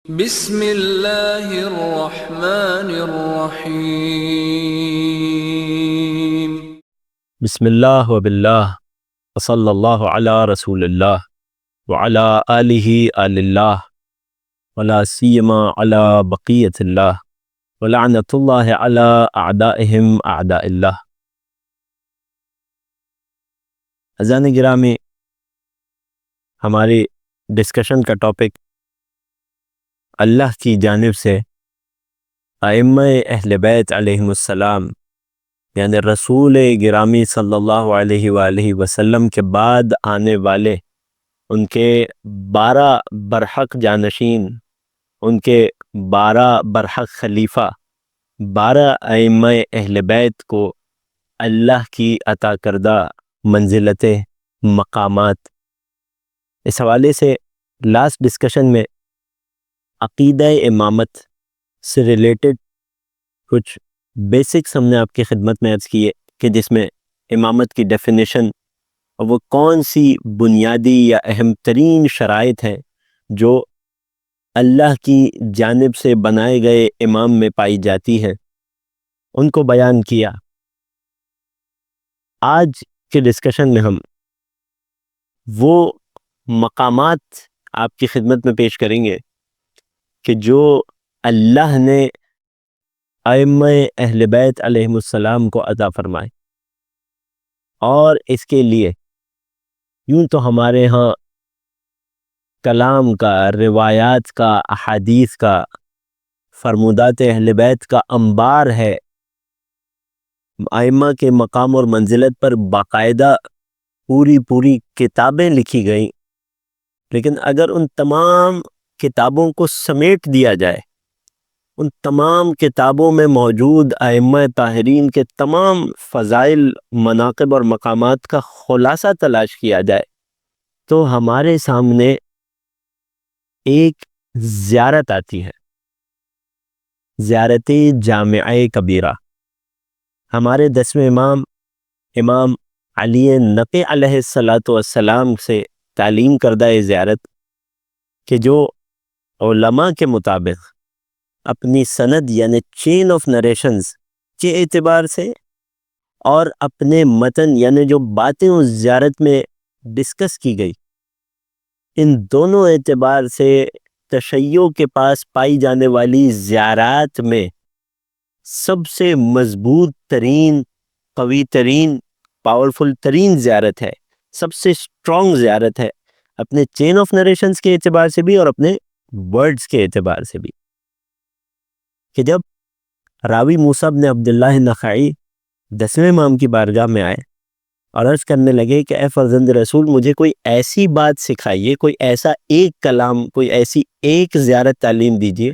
بسم اللہ الرحمن الرحیم۔ بسم اللہ وباللہ وصلی اللہ علی رسول اللہ وعلی آلہ آل اللہ ولا سیما علی بقیت اللہ ولعنت اللہ علی اعدائہم اعداء اللہ۔ عزیزان گرامی، ہماری ڈسکشن کا ٹاپک اللہ کی جانب سے ائمہ اہل بیت علیہم السلام یعنی رسول گرامی صلی اللہ علیہ وآلہ وسلم کے بعد آنے والے ان کے 12 برحق جانشین، ان کے 12 برحق خلیفہ، 12 ائمہ اہل بیت کو اللہ کی عطا کردہ منزلتیں، مقامات۔ اس حوالے سے لاسٹ ڈسکشن میں عقیدہ امامت سے ریلیٹڈ کچھ بیسکس ہم نے آپ کی خدمت میں عرض کیے کہ جس میں امامت کی ڈیفینیشن اور وہ کون سی بنیادی یا اہم ترین شرائط ہیں جو اللہ کی جانب سے بنائے گئے امام میں پائی جاتی ہیں، ان کو بیان کیا۔ آج کے ڈسکشن میں ہم وہ مقامات آپ کی خدمت میں پیش کریں گے کہ جو اللہ نے ائمہ اہل بیت علیہم السلام کو عطا فرمائے، اور اس کے لیے یوں تو ہمارے ہاں کلام کا، روایات کا، احادیث کا، فرمودات اہل بیت کا انبار ہے۔ ائمہ کے مقام اور منزلت پر باقاعدہ پوری کتابیں لکھی گئیں، لیکن اگر ان تمام کتابوں کو سمیٹ دیا جائے، ان تمام کتابوں میں موجود ائمہ طاہرین کے تمام فضائل، مناقب اور مقامات کا خلاصہ تلاش کیا جائے، تو ہمارے سامنے ایک زیارت آتی ہے، زیارت جامعہ کبیرہ۔ ہمارے 10ویں امام علی نقی علیہ السلام سے تعلیم کردہ زیارت کہ جو علماء کے مطابق اپنی سند یعنی چین آف نریشنز کے اعتبار سے اور اپنے متن یعنی جو باتیں اس زیارت میں ڈسکس کی گئی، ان دونوں اعتبار سے تشیع کے پاس پائی جانے والی زیارات میں سب سے مضبوط ترین، قوی ترین، پاورفل ترین زیارت ہے، سب سے اسٹرانگ زیارت ہے، اپنے چین آف نریشنز کے اعتبار سے بھی اور اپنے ورڈز کے اعتبار سے بھی۔ کہ جب راوی موسیٰ بن عبداللہ نخعی 10ویں امام کی بارگاہ میں آئے اور عرض کرنے لگے کہ اے فرزند رسول، مجھے کوئی ایسی بات سکھائیے، کوئی ایسا ایک کلام، کوئی ایسی ایک زیارت تعلیم دیجیے۔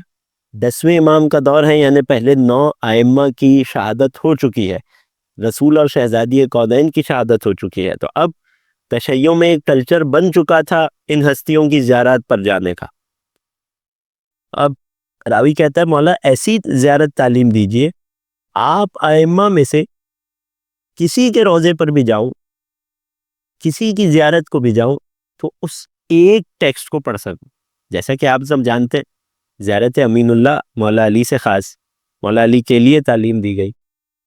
10ویں امام کا دور ہے، یعنی پہلے 9 ائمہ کی شہادت ہو چکی ہے، رسول اور شہزادی کونین کی شہادت ہو چکی ہے، تو اب تشیع میں ایک کلچر بن چکا تھا ان ہستیوں کی زیارات پر جانے کا۔ اب راوی کہتا ہے مولا ایسی زیارت تعلیم دیجئے، آپ ائمہ میں سے کسی کے روضے پر بھی جاؤں، کسی کی زیارت کو بھی جاؤں، تو اس ایک ٹیکسٹ کو پڑھ سکوں۔ جیسا کہ آپ سب جانتے ہیں، زیارت امین اللہ مولا علی سے خاص، مولا علی کے لیے تعلیم دی گئی۔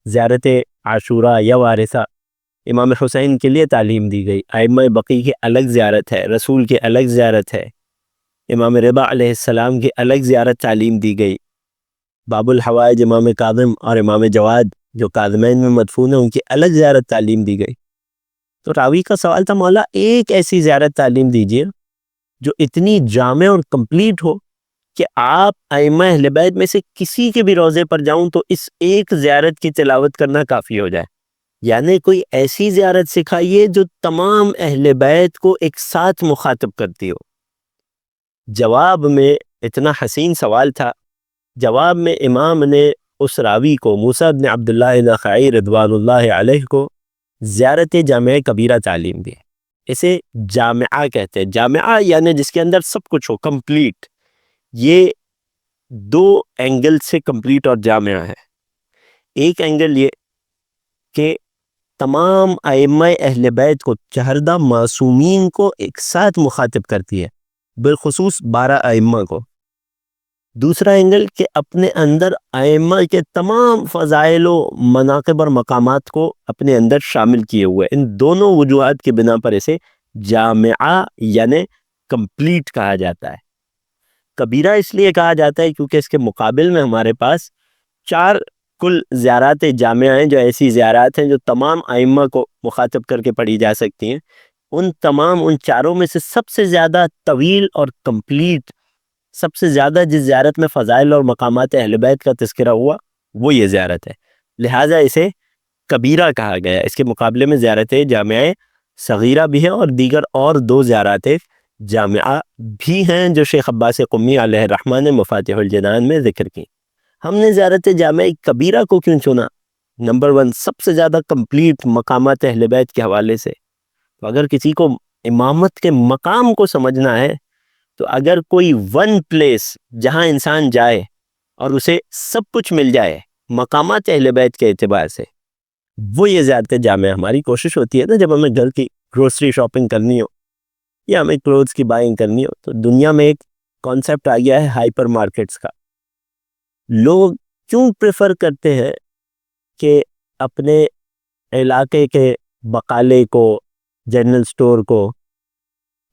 زیارت عاشوراء یا وارثہ امام حسین کے لیے تعلیم دی گئی۔ ائمہ بقی کی الگ زیارت ہے، رسول کی الگ زیارت ہے، امام رضا علیہ السلام کی الگ زیارت تعلیم دی گئی۔ باب الحوائج امام کاظم اور امام جواد جو کاظمین میں مدفون ہیں، ان کی الگ زیارت تعلیم دی گئی۔ تو راوی کا سوال تھا مولا ایک ایسی زیارت تعلیم دیجیے جو اتنی جامع اور کمپلیٹ ہو کہ آپ ائمہ اہل بیت میں سے کسی کے بھی روضے پر جاؤں تو اس ایک زیارت کی تلاوت کرنا کافی ہو جائے، یعنی کوئی ایسی زیارت سکھائیے جو تمام اہل بیت کو ایک ساتھ مخاطب کرتی ہو۔ جواب میں اتنا حسین سوال تھا، جواب میں امام نے اس راوی کو موسیٰ بن عبداللہ نخعی رضوان اللہ علیہ کو زیارت جامعہ کبیرہ تعلیم دی۔ اسے جامعہ کہتے ہیں، جامعہ یعنی جس کے اندر سب کچھ ہو، کمپلیٹ۔ یہ 2 اینگل سے کمپلیٹ اور جامعہ ہے۔ ایک اینگل یہ کہ تمام ائمہ اہل بیت کو، چہردہ معصومین کو ایک ساتھ مخاطب کرتی ہے، بالخصوص 12 ائمہ کو۔ دوسرا اینگل کہ اپنے اندر ائمہ کے تمام فضائل و مناقب اور مقامات کو اپنے اندر شامل کیے ہوئے. ان دونوں وجوہات کی بنا پر اسے جامعہ یعنی کمپلیٹ کہا جاتا ہے. کبیرہ اس لیے کہا جاتا ہے کیونکہ اس کے مقابل میں ہمارے پاس 4 کل زیارات جامعہ ہیں، جو ایسی زیارات ہیں جو تمام ائمہ کو مخاطب کر کے پڑھی جا سکتی ہیں. ان چاروں میں سے سب سے زیادہ طویل اور کمپلیٹ، سب سے زیادہ جس زیارت میں فضائل اور مقامات اہل بیت کا تذکرہ ہوا وہ یہ زیارت ہے، لہٰذا اسے کبیرہ کہا گیا. اس کے مقابلے میں زیارت جامعہ صغیرہ بھی ہے اور دیگر اور 2 زیارات جامعہ بھی ہیں جو شیخ عباس قمی علیہ الرحمہ نے مفاتیح الجنان میں ذکر کی. ہم نے زیارت جامعہ کبیرہ کو کیوں چنا؟ نمبر 1، سب سے زیادہ کمپلیٹ مقامات اہل بیت کے حوالے سے. تو اگر کسی کو امامت کے مقام کو سمجھنا ہے تو اگر کوئی ون پلیس جہاں انسان جائے اور اسے سب کچھ مل جائے مقامات اہل بیت کے اعتبار سے، وہ یہ زیارت جامعہ. ہماری کوشش ہوتی ہے نا جب ہمیں گھر کی گروسری شاپنگ کرنی ہو یا ہمیں کلوتھس کی بائنگ کرنی ہو، تو دنیا میں ایک کانسیپٹ آ گیا ہے ہائپر مارکیٹس کا. لوگ کیوں پریفر کرتے ہیں کہ اپنے علاقے کے بقالے کو، جنرل سٹور کو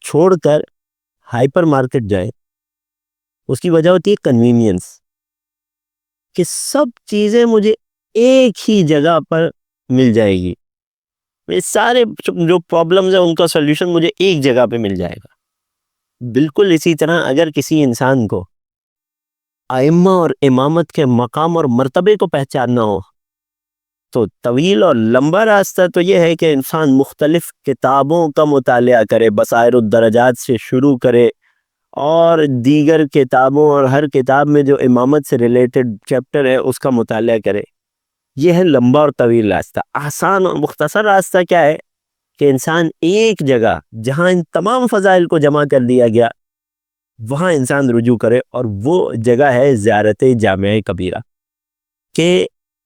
چھوڑ کر ہائپر مارکیٹ جائیں؟ اس کی وجہ ہوتی ہے کنوینئنس، کہ سب چیزیں مجھے ایک ہی جگہ پر مل جائے گی، میرے سارے جو پرابلمز ہیں ان کا سلیوشن مجھے ایک جگہ پہ مل جائے گا. بالکل اسی طرح اگر کسی انسان کو ائمہ اور امامت کے مقام اور مرتبے کو پہچاننا ہو تو طویل اور لمبا راستہ تو یہ ہے کہ انسان مختلف کتابوں کا مطالعہ کرے، بصائر الدرجات سے شروع کرے اور دیگر کتابوں، اور ہر کتاب میں جو امامت سے ریلیٹڈ چیپٹر ہے اس کا مطالعہ کرے. یہ ہے لمبا اور طویل راستہ. آسان اور مختصر راستہ کیا ہے کہ انسان ایک جگہ جہاں ان تمام فضائل کو جمع کر دیا گیا وہاں انسان رجوع کرے، اور وہ جگہ ہے زیارت جامعہ کبیرہ، کہ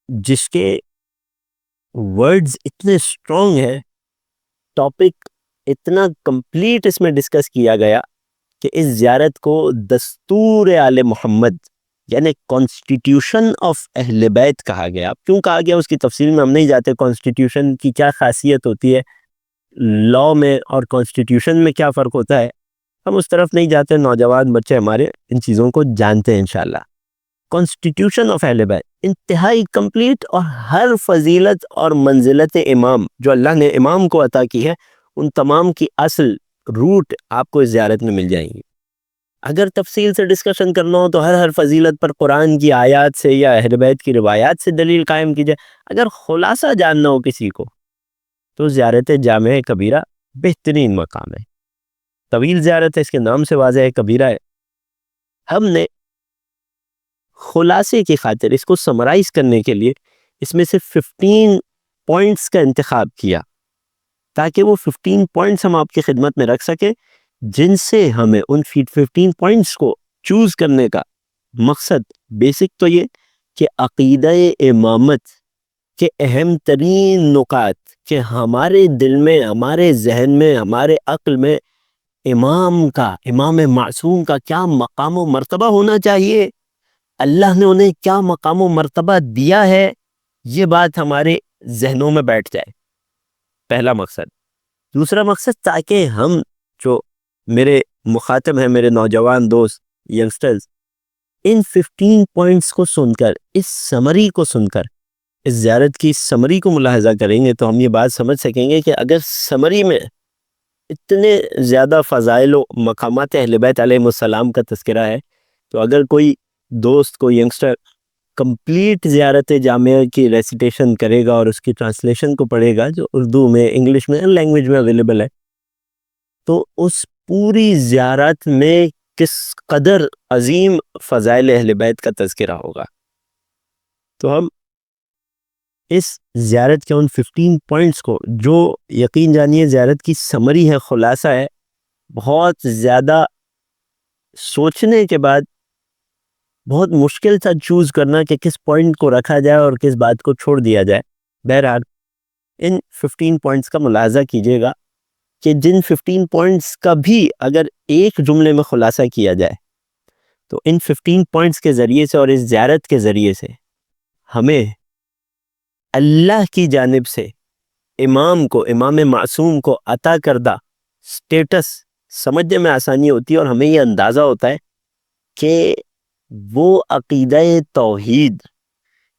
جس کے ورڈز اتنے سٹرونگ ہیں، ٹاپک اتنا کمپلیٹ اس میں ڈسکس کیا گیا کہ اس زیارت کو دستور آل محمد یعنی کانسٹیٹیوشن آف اہل بیت کہا گیا. کیوں کہا گیا اس کی تفصیل میں ہم نہیں جاتے. کانسٹیٹیوشن کی کیا خاصیت ہوتی ہے، لاء میں اور کانسٹیٹیوشن میں کیا فرق ہوتا ہے، ہم اس طرف نہیں جاتے. نوجوان بچے ہمارے ان چیزوں کو جانتے ہیں انشاءاللہ. کانسٹیٹیوشن آف اہل بیت انتہائی کمپلیٹ، اور ہر فضیلت اور منزلت امام جو اللہ نے امام کو عطا کی ہے ان تمام کی اصل روٹ آپ کو اس زیارت میں مل جائیں گی. اگر تفصیل سے ڈسکشن کرنا ہو تو ہر فضیلت پر قرآن کی آیات سے یا اہل بیت کی روایات سے دلیل قائم کی جائے. اگر خلاصہ جاننا ہو کسی کو تو زیارت جامعہ کبیرہ بہترین مقام ہے. طویل زیارت ہے، اس کے نام سے واضح ہے کبیرہ ہے. ہم نے خلاصے کی خاطر اس کو سمرائز کرنے کے لیے اس میں سے 15 پوائنٹس کا انتخاب کیا تاکہ وہ 15 پوائنٹس ہم آپ کی خدمت میں رکھ سکیں، جن سے ہمیں ان 15 پوائنٹس کو چوز کرنے کا مقصد بیسک تو یہ کہ عقیدہ امامت کے اہم ترین نکات کہ ہمارے دل میں، ہمارے ذہن میں، ہمارے عقل میں امام معصوم کا کیا مقام و مرتبہ ہونا چاہیے، اللہ نے انہیں کیا مقام و مرتبہ دیا ہے، یہ بات ہمارے ذہنوں میں بیٹھ جائے. پہلا مقصد. دوسرا مقصد تاکہ ہم جو میرے مخاطب ہیں، میرے نوجوان دوست ینگسٹرز، ان 15 پوائنٹس کو سن کر، اس سمری کو سن کر، اس زیارت کی سمری کو ملاحظہ کریں گے تو ہم یہ بات سمجھ سکیں گے کہ اگر سمری میں اتنے زیادہ فضائل و مقامات اہل بیت علیہ السلام کا تذکرہ ہے تو اگر کوئی دوست، کوئی ینگسٹر کمپلیٹ زیارت جامعہ کی ریسیٹیشن کرے گا اور اس کی ٹرانسلیشن کو پڑھے گا جو اردو میں، انگلش میں، لینگویج میں اویلیبل ہے، تو اس پوری زیارت میں کس قدر عظیم فضائل اہل بیت کا تذکرہ ہوگا. تو ہم اس زیارت کے ان 15 پوائنٹس کو، جو یقین جانیے زیارت کی سمری ہے، خلاصہ ہے، بہت زیادہ سوچنے کے بعد بہت مشکل تھا چوز کرنا کہ کس پوائنٹ کو رکھا جائے اور کس بات کو چھوڑ دیا جائے. بہرحال ان 15 پوائنٹس کا ملاحظہ کیجیے گا کہ جن 15 پوائنٹس کا بھی اگر ایک جملے میں خلاصہ کیا جائے تو ان 15 پوائنٹس کے ذریعے سے اور اس زیارت کے ذریعے سے ہمیں اللہ کی جانب سے امام معصوم کو عطا کردہ سٹیٹس سمجھنے میں آسانی ہوتی ہے، اور ہمیں یہ اندازہ ہوتا ہے کہ وہ عقیدہ توحید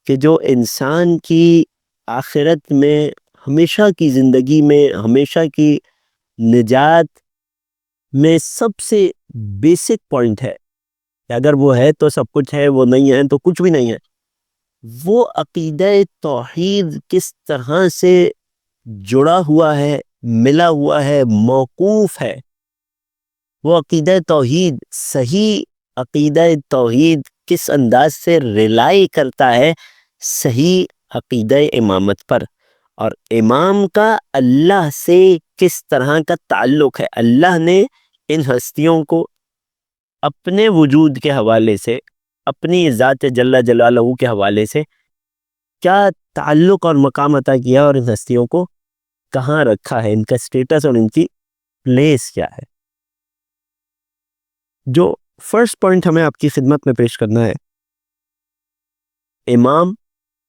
کہ جو انسان کی آخرت میں ہمیشہ کی زندگی میں ہمیشہ کی نجات میں سب سے بیسک پوائنٹ ہے کہ اگر وہ ہے تو سب کچھ ہے، وہ نہیں ہے تو کچھ بھی نہیں ہے. وہ عقیدہ توحید کس طرح سے جڑا ہوا ہے، ملا ہوا ہے، موقوف ہے. وہ عقیدہ توحید، صحیح عقیدہ توحید کس انداز سے ریلائی کرتا ہے صحیح عقیدہ امامت پر، اور امام کا اللہ سے کس طرح کا تعلق ہے. اللہ نے ان ہستیوں کو اپنے وجود کے حوالے سے، اپنی ذات جل جلالہ کے حوالے سے کیا تعلق اور مقام عطا کیا، اور ان ہستیوں کو کہاں رکھا ہے، ان کا سٹیٹس اور ان کی پلیس کیا ہے. جو فرسٹ پوائنٹ ہمیں آپ کی خدمت میں پیش کرنا ہے، امام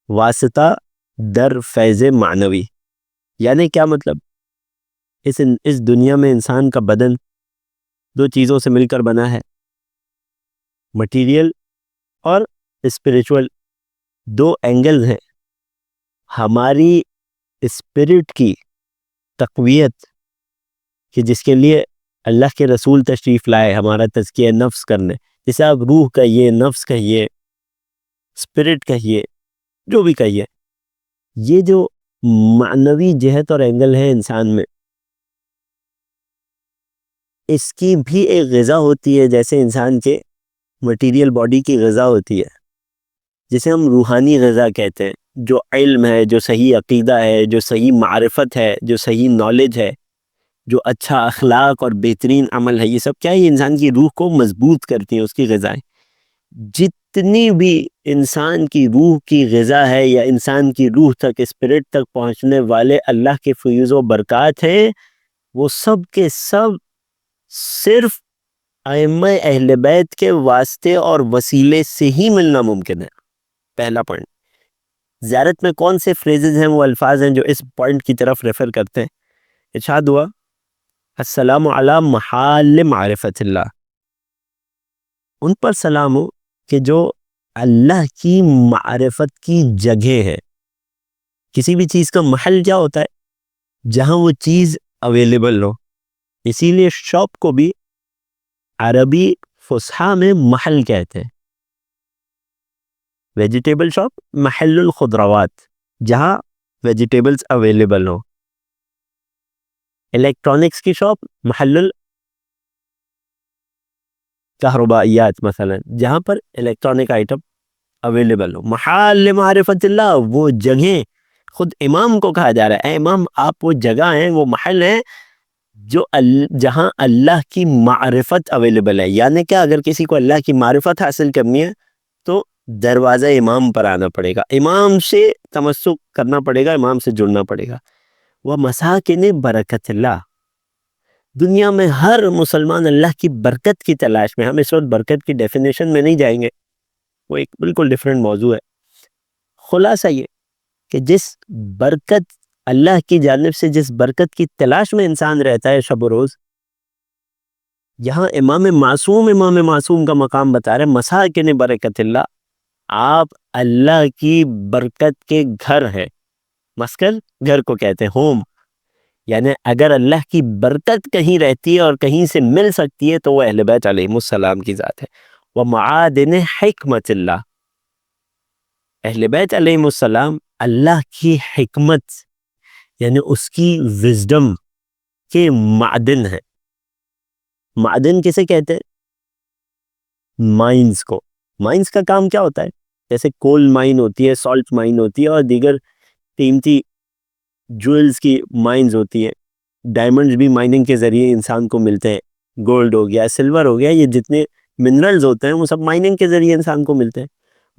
واسطہ در فیض معنوی. یعنی کیا مطلب؟ اس دنیا میں انسان کا بدن دو چیزوں سے مل کر بنا ہے، مٹیریل اور اسپریچول. دو اینگل ہیں. ہماری اسپرٹ کی تقویت کہ جس کے لیے اللہ کے رسول تشریف لائے، ہمارا تزکیہ نفس کرنے، جسے آپ روح کہیے، نفس کہیے، اسپرٹ کہیے، جو بھی کہیے. یہ جو معنوی جہت اور اینگل ہے انسان میں، اس کی بھی ایک غذا ہوتی ہے، جیسے انسان کے مٹیریل باڈی کی غذا ہوتی ہے، جسے ہم روحانی غذا کہتے ہیں. جو علم ہے، جو صحیح عقیدہ ہے، جو صحیح معرفت ہے، جو صحیح نالج ہے، جو اچھا اخلاق اور بہترین عمل ہے، یہ سب کیا ہے؟ یہ انسان کی روح کو مضبوط کرتی ہیں، اس کی غذائیں. جتنی بھی انسان کی روح کی غذا ہے یا انسان کی روح تک، اسپرٹ تک پہنچنے والے اللہ کے فیوز و برکات ہیں، وہ سب کے سب صرف ائمہ اہل بیت کے واسطے اور وسیلے سے ہی ملنا ممکن ہے. پہلا پوائنٹ. زیارت میں کون سے فریزز ہیں، وہ الفاظ ہیں جو اس پوائنٹ کی طرف ریفر کرتے ہیں. ارشاد ہوا السلام علی محال معرفت اللہ. ان پر سلام ہو کہ جو اللہ کی معرفت کی جگہ ہے. کسی بھی چیز کا محل کیا ہوتا ہے؟ جہاں وہ چیز اویلیبل ہو. اسی لیے شاپ کو بھی عربی فصحا میں محل کہتے ہیں. ویجیٹیبل شاپ محل الخضروات، جہاں ویجیٹیبلز اویلیبل ہو. الیکٹرانکس کی شاپ محل الکہربائیات، مثلا جہاں پر الیکٹرانک آئٹم اویلیبل ہو. محال معرفت اللہ، وہ جگہیں خود امام کو کہا جا رہا ہے، اے امام آپ وہ جگہ ہیں، وہ محل ہیں جو جہاں اللہ کی معرفت اویلیبل ہے. یعنی کہ اگر کسی کو اللہ کی معرفت حاصل کرنی ہے تو دروازہ امام پر آنا پڑے گا، امام سے تمسک کرنا پڑے گا، امام سے جڑنا پڑے گا. وہ مساکن برکت اللہ. دنیا میں ہر مسلمان اللہ کی برکت کی تلاش میں. ہم اس وقت برکت کی ڈیفینیشن میں نہیں جائیں گے، وہ ایک بالکل ڈیفرنٹ موضوع ہے. خلاصہ یہ کہ جس برکت اللہ کی جانب سے، جس برکت کی تلاش میں انسان رہتا ہے شب و روز، یہاں امام معصوم کا مقام بتا رہے مساکن برکت اللہ. آپ اللہ کی برکت کے گھر ہے. مسکن گھر کو کہتے ہیں، ہوم. یعنی اگر اللہ کی برکت کہیں رہتی ہے اور کہیں سے مل سکتی ہے تو وہ اہل بیت علیہم السلام کی ذات ہے. ومعادن حکمت اللہ. اہل بیت علیہم السلام اللہ کی حکمت یعنی اس کی وزڈم کے معدن ہے. معدن کسے کہتے ہیں؟ مائنز کو. مائنز کا کام کیا ہوتا ہے؟ جیسے کول مائن ہوتی ہے، سالٹ مائن ہوتی ہے، اور دیگر قیمتی جویلز کی مائنز ہوتی ہیں. ڈائمنڈز بھی مائننگ کے ذریعے انسان کو ملتے ہیں. گولڈ ہو گیا، سلور ہو گیا، یہ جتنے منرلز ہوتے ہیں وہ سب مائننگ کے ذریعے انسان کو ملتے ہیں.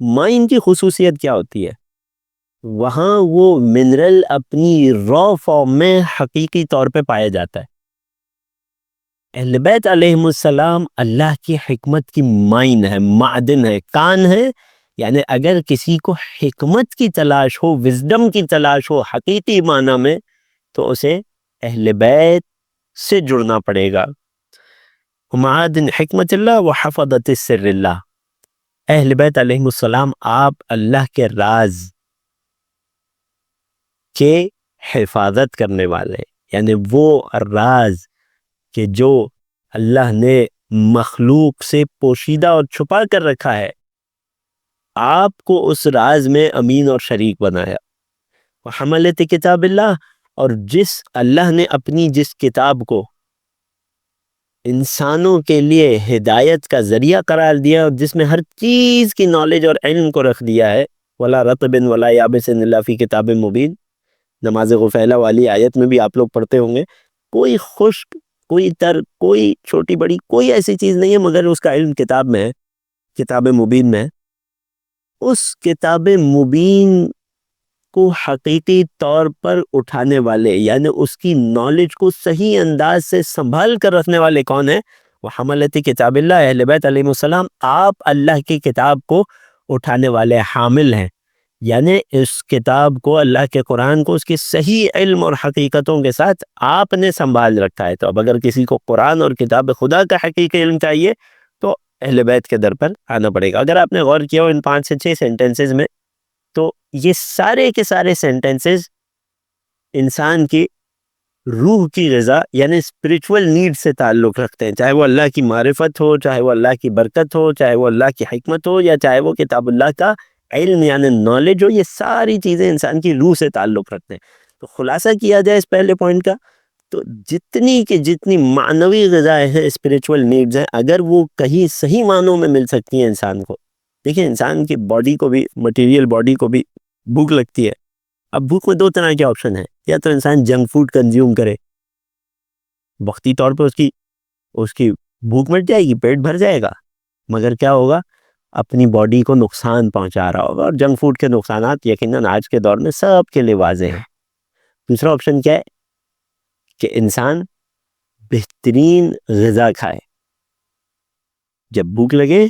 مائن کی خصوصیت کیا ہوتی ہے؟ وہاں وہ منرل اپنی را فارم میں حقیقی طور پہ پایا جاتا ہے. اہل بیت علیہم السلام اللہ کی حکمت کی مائن ہے، معدن ہے، کان ہے. یعنی اگر کسی کو حکمت کی تلاش ہو، وزڈم کی تلاش ہو حقیقی معنی میں، تو اسے اہل بیت سے جڑنا پڑے گا. معدن حکمت اللہ و حفظت سر اللہ. اہل بیت علیہم السلام آپ اللہ کے راز کے حفاظت کرنے والے، یعنی وہ راز کہ جو اللہ نے مخلوق سے پوشیدہ اور چھپا کر رکھا ہے، آپ کو اس راز میں امین اور شریک بنایا. وحملت کتاب اللہ، اور جس اللہ نے اپنی جس کتاب کو انسانوں کے لیے ہدایت کا ذریعہ قرار دیا، اور جس میں ہر چیز کی نالج اور علم کو رکھ دیا ہے، ولا رطب ولا یابس الا فی کتاب مبین. نماز غفیلہ والی آیت میں بھی آپ لوگ پڑھتے ہوں گے، کوئی خشک، کوئی تر، کوئی چھوٹی بڑی کوئی ایسی چیز نہیں ہے مگر اس کا علم کتاب میں ہے، کتاب مبین میں ہے. اس کتاب مبین کو حقیقی طور پر اٹھانے والے، یعنی اس کی نالج کو صحیح انداز سے سنبھال کر رکھنے والے کون ہیں؟ وہ حملت کتاب اللہ، اہل بیت علیہ السلام. آپ اللہ کی کتاب کو اٹھانے والے حامل ہیں، یعنی اس کتاب کو، اللہ کے قرآن کو، اس کی صحیح علم اور حقیقتوں کے ساتھ آپ نے سنبھال رکھا ہے. تو اب اگر کسی کو قرآن اور کتاب خدا کا حقیقی علم چاہیے تو اہل بیت کے در پر آنا پڑے گا. اگر آپ نے غور کیا ہو ان 5 سے 6 سینٹنسز میں، تو یہ سارے کے سارے سینٹنسز انسان کی روح کی غذا یعنی اسپریچول نیڈ سے تعلق رکھتے ہیں، چاہے وہ اللہ کی معرفت ہو، چاہے وہ اللہ کی برکت ہو، چاہے وہ اللہ کی حکمت ہو، یا چاہے وہ کتاب اللہ کا علم یعنی نالج ہو. یہ ساری چیزیں انسان کی روح سے تعلق رکھتے ہیں. تو خلاصہ کیا جائے اس پہلے پوائنٹ کا، تو جتنی کہ جتنی معنوی غذائیں ہیں، اسپریچول نیڈز ہیں، اگر وہ کہیں صحیح معنوں میں مل سکتی ہیں انسان کو. دیکھیں انسان کی باڈی کو بھی، مٹیریل باڈی کو بھی بھوک لگتی ہے. اب بھوک میں 2 طرح کے آپشن ہیں، یا تو انسان جنک فوڈ کنزیوم کرے، وقتی طور پہ اس کی بھوک مٹ جائے گی، پیٹ بھر جائے گا، مگر کیا ہوگا؟ اپنی باڈی کو نقصان پہنچا رہا ہوگا. اور جنک فوڈ کے نقصانات یقیناً آج کے دور میں سب کے لیے واضح ہیں. دوسرا آپشن کیا ہے؟ کہ انسان بہترین غذا کھائے، جب بھوک لگے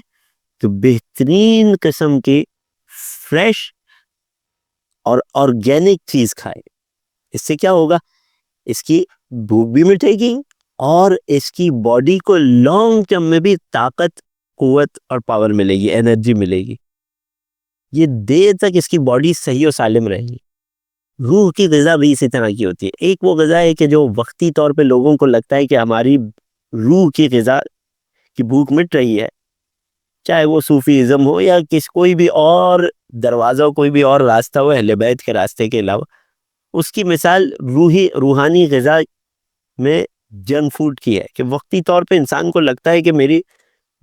تو بہترین قسم کی فریش اور آرگینک چیز کھائے. اس سے کیا ہوگا؟ اس کی بھوک بھی مٹے گی اور اس کی باڈی کو لانگ ٹرم میں بھی طاقت، قوت اور پاور ملے گی، انرجی ملے گی. یہ دیر تک اس کی باڈی صحیح و سالم رہے گی. روح کی غذا بھی اسی طرح کی ہوتی ہے. ایک وہ غذا ہے کہ جو وقتی طور پہ لوگوں کو لگتا ہے کہ ہماری روح کی غذا کی بھوک مٹ رہی ہے، چاہے وہ صوفیزم ہو یا کوئی بھی اور دروازہ، کوئی بھی اور راستہ ہو اہل بیت کے راستے کے علاوہ. اس کی مثال روحانی غذا میں جنک فوڈ کی ہے، کہ وقتی طور پہ انسان کو لگتا ہے کہ میری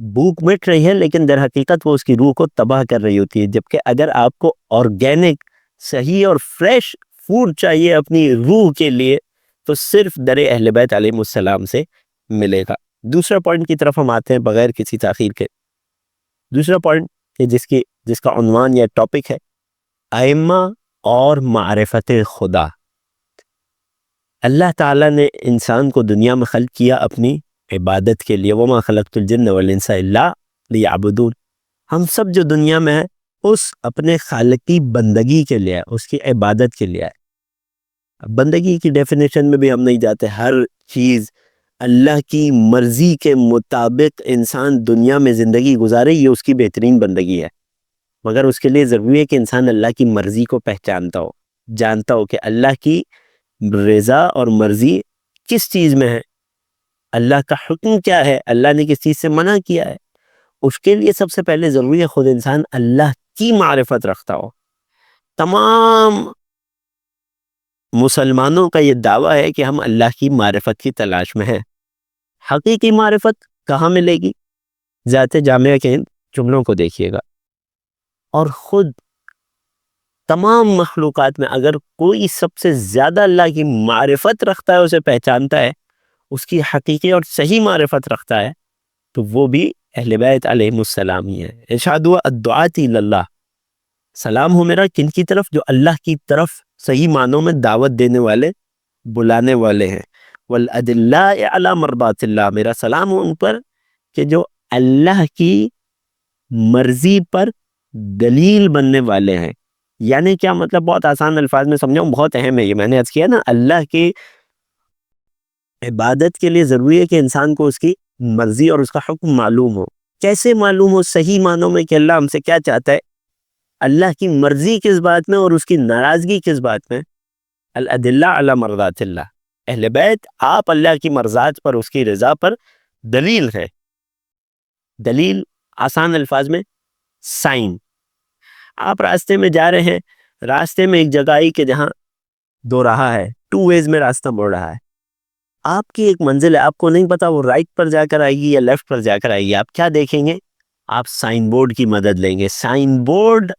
بھوک مٹ رہی ہے، لیکن در حقیقت وہ اس کی روح کو تباہ کر رہی ہوتی ہے. جبکہ اگر آپ کو آرگینک، صحیح اور فریش فوڈ چاہیے اپنی روح کے لیے، تو صرف در اہل بیت علیہ السلام سے ملے گا. دوسرا پوائنٹ کی طرف ہم آتے ہیں بغیر کسی تاخیر کے. دوسرا پوائنٹ جس کا عنوان یا ٹاپک ہے ائمہ اور معرفت خدا. اللہ تعالیٰ نے انسان کو دنیا میں خلق کیا اپنی عبادت کے لیے. وما خلقت الجن والانس الا لیعبدون. ہم سب جو دنیا میں ہیں اس اپنے خالق کی بندگی کے لیے، اس کی عبادت کے لیے. بندگی کی ڈیفینیشن میں بھی ہم نہیں جاتے. ہر چیز اللہ کی مرضی کے مطابق انسان دنیا میں زندگی گزارے، یہ اس کی بہترین بندگی ہے. مگر اس کے لیے ضروری ہے کہ انسان اللہ کی مرضی کو پہچانتا ہو، جانتا ہو کہ اللہ کی رضا اور مرضی کس چیز میں ہے، اللہ کا حکم کیا ہے، اللہ نے کس چیز سے منع کیا ہے. اس کے لیے سب سے پہلے ضروری ہے خود انسان اللہ کی معرفت رکھتا ہو. تمام مسلمانوں کا یہ دعویٰ ہے کہ ہم اللہ کی معرفت کی تلاش میں ہیں. حقیقی معرفت کہاں ملے گی؟ ذات جامعہ کے جملوں کو دیکھیے گا. اور خود تمام مخلوقات میں اگر کوئی سب سے زیادہ اللہ کی معرفت رکھتا ہے، اسے پہچانتا ہے، اس کی حقیقی اور صحیح معرفت رکھتا ہے، تو وہ بھی اہل بیت علیہ السلام ہی ہے. ارشاد ہوا الدعاۃ الی اللہ، سلام ہو میرا کن کی طرف؟ جو اللہ کی طرف صحیح معنوں میں دعوت دینے والے، بلانے والے ہیں. والادلاء علی مرضات اللہ، میرا سلام ہو ان پر کہ جو اللہ کی مرضی پر دلیل بننے والے ہیں۔ یعنی کیا مطلب؟ بہت آسان الفاظ میں سمجھاؤں، بہت اہم ہے یہ، میں نے عرض کیا نا، اللہ کی عبادت کے لیے ضروری ہے کہ انسان کو اس کی مرضی اور اس کا حکم معلوم ہو۔ کیسے معلوم ہو؟ صحیح معنوں میں کہ اللہ ہم سے کیا چاہتا ہے، اللہ کی مرضی کس بات میں اور اس کی ناراضگی کس بات میں۔ الادلہ علی مرضات اللہ، اہل بیت آپ اللہ کی مرضات پر، اس کی رضا پر دلیل ہے۔ دلیل آسان الفاظ میں سائن۔ آپ راستے میں جا رہے ہیں، راستے میں ایک جگہ آئی کہ جہاں دو راہ ہے، 2 ویز میں راستہ مڑ رہا ہے، آپ کی ایک منزل ہے، آپ کو نہیں پتا وہ رائٹ پر جا کر آئے گی یا لیفٹ پر جا کر آئے گی، آپ کیا دیکھیں گے؟ آپ سائن بورڈ کی مدد لیں گے۔ سائن بورڈ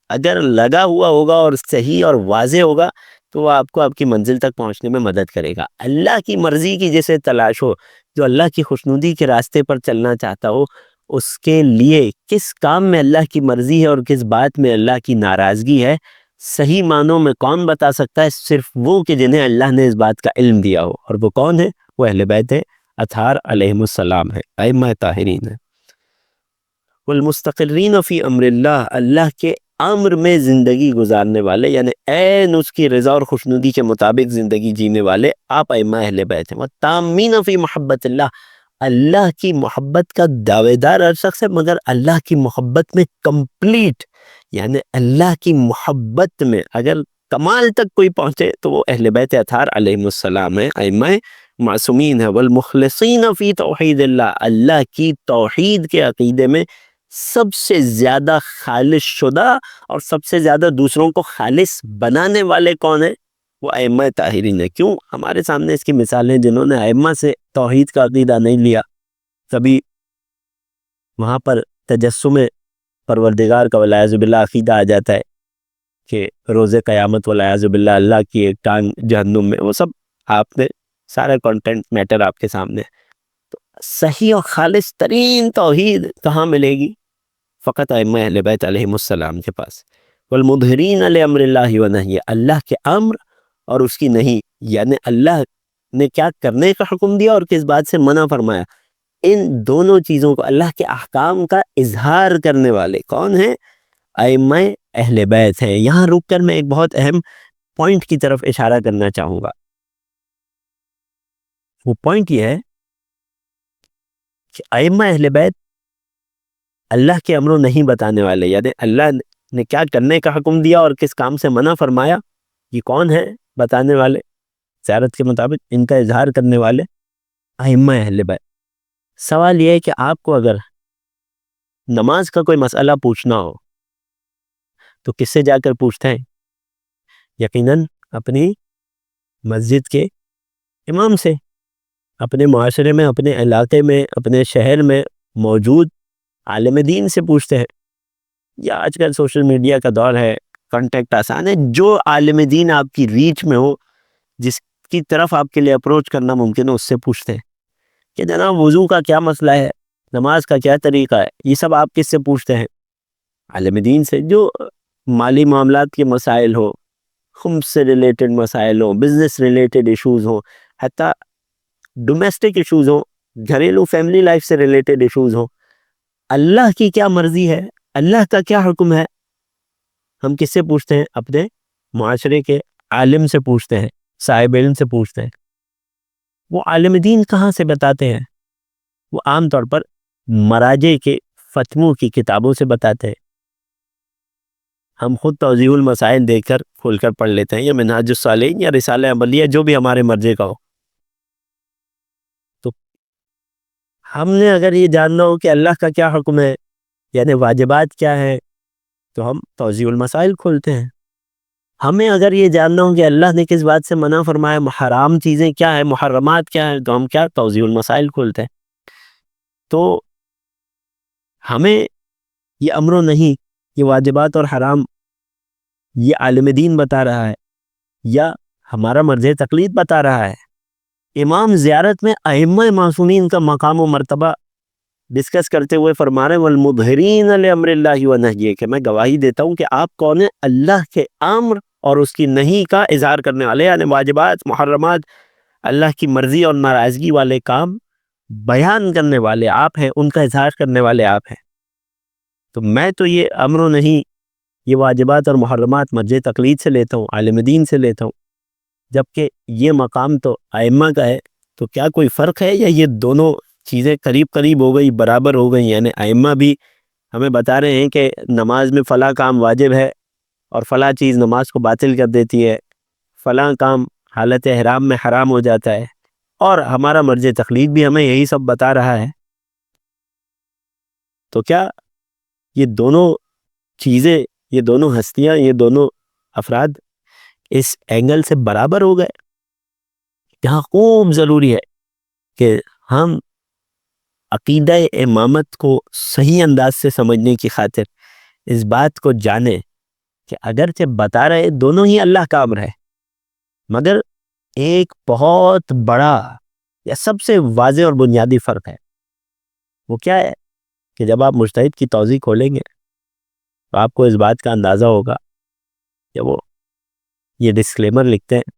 اگر لگا ہوا ہوگا اور صحیح اور واضح ہوگا تو وہ آپ کو آپ کی منزل تک پہنچنے میں مدد کرے گا۔ اللہ کی مرضی کی جسے تلاش ہو، جو اللہ کی خوشنودی کے راستے پر چلنا چاہتا ہو، اس کے لیے کس کام میں اللہ کی مرضی ہے اور کس بات میں اللہ کی ناراضگی ہے، صحیح معنوں میں کون بتا سکتا ہے؟ صرف وہ کہ جنہیں اللہ نے اس بات کا علم دیا ہو، اور وہ کون ہے؟ وہ اہل بیت اطہار علیہم السلام ہے، ائمہ طاہرین ہے۔ والمستقرین فی امر اللہ، اللہ کے امر میں زندگی گزارنے والے، یعنی عین اس کی رضا اور خوشنودی کے مطابق زندگی جینے والے آپ ائمہ اہل بیت ہیں۔ والتامین فی محبت اللہ، اللہ کی محبت کا دعوے دار ہر شخص ہے، مگر اللہ کی محبت میں کمپلیٹ، یعنی اللہ کی محبت میں اگر کمال تک کوئی پہنچے تو وہ اہل بیت اطہار علیہم السلام ہیں، ائمہ معصومین ہیں۔ والمخلصین فی توحید اللہ، اللہ کی توحید کے عقیدے میں سب سے زیادہ خالص شدہ اور سب سے زیادہ دوسروں کو خالص بنانے والے کون ہیں؟ وہ ائمہ طاہرین ہیں۔ کیوں؟ ہمارے سامنے اس کی مثالیں، جنہوں نے ائمہ سے توحید کا عقیدہ نہیں لیا، کبھی وہاں پر تجسم پروردگار کا والعیاذ باللہ عقیدہ آ جاتا ہے کہ روز قیامت والعیاذ باللہ اللہ کی ایک ٹانگ جہنم میں، وہ سب آپ نے سارا کنٹینٹ میٹر آپ کے سامنے۔ تو صحیح اور خالص ترین توحید کہاں ملے گی؟ فقط ائمہ اہل بیت علیہم السلام کے پاس۔ والمظہرین لامر اللہ ونہیہ، اللہ کے امر اور اس کی نہیں، یعنی اللہ نے کیا کرنے کا حکم دیا اور کس بات سے منع فرمایا، ان دونوں چیزوں کو، اللہ کے احکام کا اظہار کرنے والے کون ہیں؟ ائمہ اہل بیت ہیں۔ یہاں رک کر میں ایک بہت اہم پوائنٹ کی طرف اشارہ کرنا چاہوں گا۔ وہ پوائنٹ یہ ہے کہ ائمہ اہل بیت اللہ کے امر و نہیں بتانے والے، یعنی اللہ نے کیا کرنے کا حکم دیا اور کس کام سے منع فرمایا، یہ کون ہے بتانے والے؟ زیارت کے مطابق ان کا اظہار کرنے والے ائمہ اہل بیت۔ سوال یہ ہے کہ آپ کو اگر نماز کا کوئی مسئلہ پوچھنا ہو تو کس سے جا کر پوچھتے ہیں؟ یقیناً اپنی مسجد کے امام سے، اپنے معاشرے میں، اپنے علاقے میں، اپنے شہر میں موجود عالم دین سے پوچھتے ہیں، یا آج کل سوشل میڈیا کا دور ہے، کانٹیکٹ آسان ہے، جو عالم دین آپ کی ریچ میں ہو، جس کی طرف آپ کے لیے اپروچ کرنا ممکن ہو، اس سے پوچھتے ہیں کہ جناب وضو کا کیا مسئلہ ہے، نماز کا کیا طریقہ ہے۔ یہ سب آپ کس سے پوچھتے ہیں؟ عالم دین سے۔ جو مالی معاملات کے مسائل ہو، خمس سے ریلیٹڈ مسائل ہوں، بزنس ریلیٹڈ ایشوز ہوں، حتیٰ ڈومیسٹک ایشوز ہوں، گھریلو فیملی لائف سے ریلیٹڈ ایشوز ہوں، اللہ کی کیا مرضی ہے، اللہ کا کیا حکم ہے، ہم کس سے پوچھتے ہیں؟ اپنے معاشرے کے عالم سے پوچھتے ہیں، صاحب علم سے پوچھتے ہیں۔ وہ عالم دین کہاں سے بتاتے ہیں؟ وہ عام طور پر مراجع کے فتووں کی کتابوں سے بتاتے ہیں۔ ہم خود توضیح المسائل دیکھ کر کھول کر پڑھ لیتے ہیں، یا منہاج الصالحین یا رسالہ عملیہ، جو بھی ہمارے مرجع کا ہو۔ تو ہم نے اگر یہ جاننا ہو کہ اللہ کا کیا حکم ہے، یعنی واجبات کیا ہے، تو ہم توضیح المسائل کھولتے ہیں۔ ہمیں اگر یہ جاننا ہو کہ اللہ نے کس بات سے منع فرمایا، حرام چیزیں کیا ہے، محرمات کیا ہے، تو ہم کیا توضیح المسائل کھولتے ہیں۔ تو ہمیں یہ امر و نہیں، یہ واجبات اور حرام، یہ عالم دین بتا رہا ہے یا ہمارا مرجع تقلید بتا رہا ہے؟ امام زیارت میں ائمہ معصومین کا مقام و مرتبہ ڈسکس کرتے ہوئے فرما رہے ہیں والمظہرین لامر اللہ ونہیہ، کہ میں گواہی دیتا ہوں کہ آپ کون ہیں، اللہ کے امر اور اس کی نہیں کا اظہار کرنے والے، یعنی واجبات، محرمات، اللہ کی مرضی اور ناراضگی والے کام بیان کرنے والے آپ ہیں، ان کا اظہار کرنے والے آپ ہیں. تو میں تو یہ امر و نہیں، یہ واجبات اور محرمات مرجع تقلید سے لیتا ہوں، عالم دین سے لیتا ہوں، جبکہ یہ مقام تو ائمہ کا ہے. تو کیا کوئی فرق ہے، یا یہ دونوں چیزیں قریب قریب ہو گئی، برابر ہو گئی؟ یعنی ائمہ بھی ہمیں بتا رہے ہیں کہ نماز میں فلاں کام واجب ہے اور فلاں چیز نماز کو باطل کر دیتی ہے، فلاں کام حالت احرام میں حرام ہو جاتا ہے، اور ہمارا مرجع تقلید بھی ہمیں یہی سب بتا رہا ہے. تو کیا یہ دونوں چیزیں، یہ دونوں ہستیاں، یہ دونوں افراد اس اینگل سے برابر ہو گئے؟ یہاں خوب ضروری ہے کہ ہم عقیدہ امامت کو صحیح انداز سے سمجھنے کی خاطر اس بات کو جانیں کہ اگرچہ بتا رہے دونوں ہی اللہ کا امر ہے، مگر ایک بہت بڑا یا سب سے واضح اور بنیادی فرق ہے. وہ کیا ہے کہ جب آپ مجتہد کی توضیح کھولیں گے تو آپ کو اس بات کا اندازہ ہوگا کہ وہ یہ ڈسکلیمر لکھتے ہیں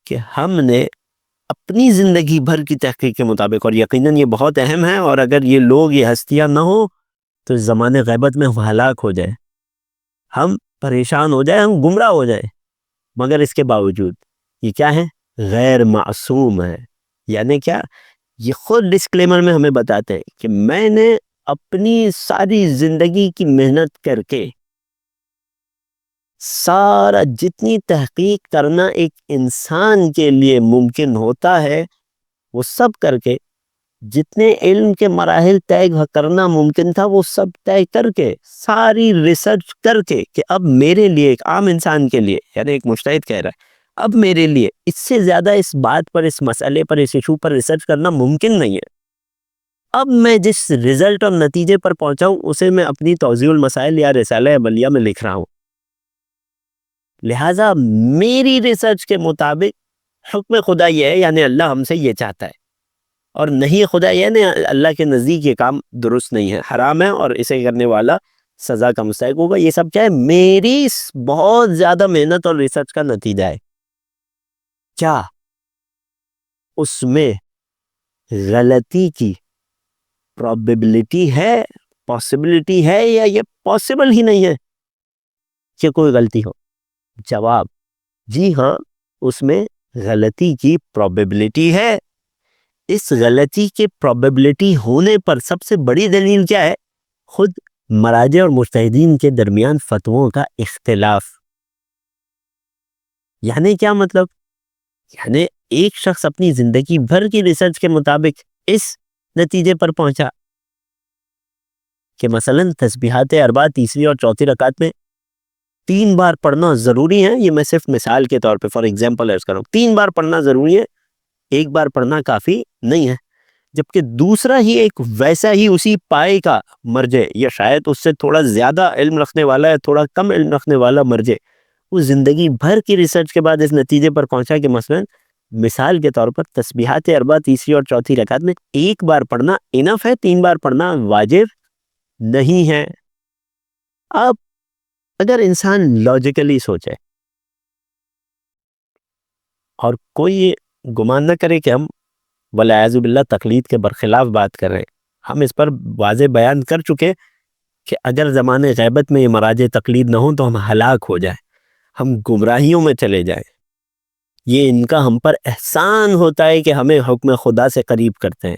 کہ ہم نے اپنی زندگی بھر کی تحقیق کے مطابق، اور یقیناً یہ بہت اہم ہے، اور اگر یہ لوگ، یہ ہستیاں نہ ہو تو اس زمانے غیبت میں ہم ہلاک ہو جائیں، ہم پریشان ہو جائیں، ہم گمراہ ہو جائیں، مگر اس کے باوجود یہ کیا ہے؟ غیر معصوم ہے. یعنی کیا؟ یہ خود ڈسکلیمر میں ہمیں بتاتے ہیں کہ میں نے اپنی ساری زندگی کی محنت کر کے سارا جتنی تحقیق کرنا ایک انسان کے لیے ممکن ہوتا ہے وہ سب کر کے، جتنے علم کے مراحل طے کرنا ممکن تھا وہ سب طے کر کے، ساری ریسرچ کر کے، کہ اب میرے لیے، ایک عام انسان کے لیے، یعنی ایک مجتہد کہہ رہا ہے، اب میرے لیے اس سے زیادہ اس بات پر، اس مسئلے پر، اس ایشو پر ریسرچ کرنا ممکن نہیں ہے. اب میں جس رزلٹ اور نتیجے پر پہنچا ہوں اسے میں اپنی توضیح المسائل یا رسالہ عملیہ میں لکھ رہا ہوں. لہٰذا میری ریسرچ کے مطابق حکم خدا یہ ہے، یعنی اللہ ہم سے یہ چاہتا ہے، اور نہیں خدا یعنی اللہ کے نزدیک یہ کام درست نہیں ہے، حرام ہے، اور اسے کرنے والا سزا کا مستحق ہوگا. یہ سب کیا ہے؟ میری بہت زیادہ محنت اور ریسرچ کا نتیجہ ہے. کیا اس میں غلطی کی پرابیبلٹی ہے، پاسبلٹی ہے، یا یہ پاسبل ہی نہیں ہے کہ کوئی غلطی ہو؟ جواب: جی ہاں، اس میں غلطی کی پرابیبلٹی ہے. اس غلطی کے پرابیبلٹی ہونے پر سب سے بڑی دلیل کیا ہے؟ خود مراجع اور مجتہدین کے درمیان فتووں کا اختلاف. یعنی کیا مطلب؟ یعنی ایک شخص اپنی زندگی بھر کی ریسرچ کے مطابق اس نتیجے پر پہنچا کہ مثلا تسبیحات اربع تیسری اور چوتھی رکعت میں 3 بار پڑھنا ضروری ہے. یہ میں صرف مثال کے طور پہ فار ایگزامپل عرض کروں، 3 بار پڑھنا ضروری ہے، 1 بار پڑھنا کافی نہیں ہے. جبکہ دوسرا ہی ایک ویسا ہی اسی پائے کا مرجع، یا شاید اس سے تھوڑا زیادہ علم رکھنے والا ہے، تھوڑا کم علم رکھنے والا مرجع، وہ زندگی بھر کی ریسرچ کے بعد اس نتیجے پر پہنچا کہ مثلا مثال کے طور پر تسبیحات اربع تیسری اور چوتھی رکعت میں 1 بار پڑھنا انف ہے، 3 بار پڑھنا واجب نہیں ہے. اب اگر انسان لاجیکلی سوچے اور کوئی یہ گمان نہ کرے کہ ہم والعیاذ باللہ تقلید کے برخلاف بات کر رہے ہیں، ہم اس پر واضح بیان کر چکے کہ اگر زمانے غیبت میں یہ مراجع تقلید نہ ہوں تو ہم ہلاک ہو جائیں، ہم گمراہیوں میں چلے جائیں. یہ ان کا ہم پر احسان ہوتا ہے کہ ہمیں حکم خدا سے قریب کرتے ہیں.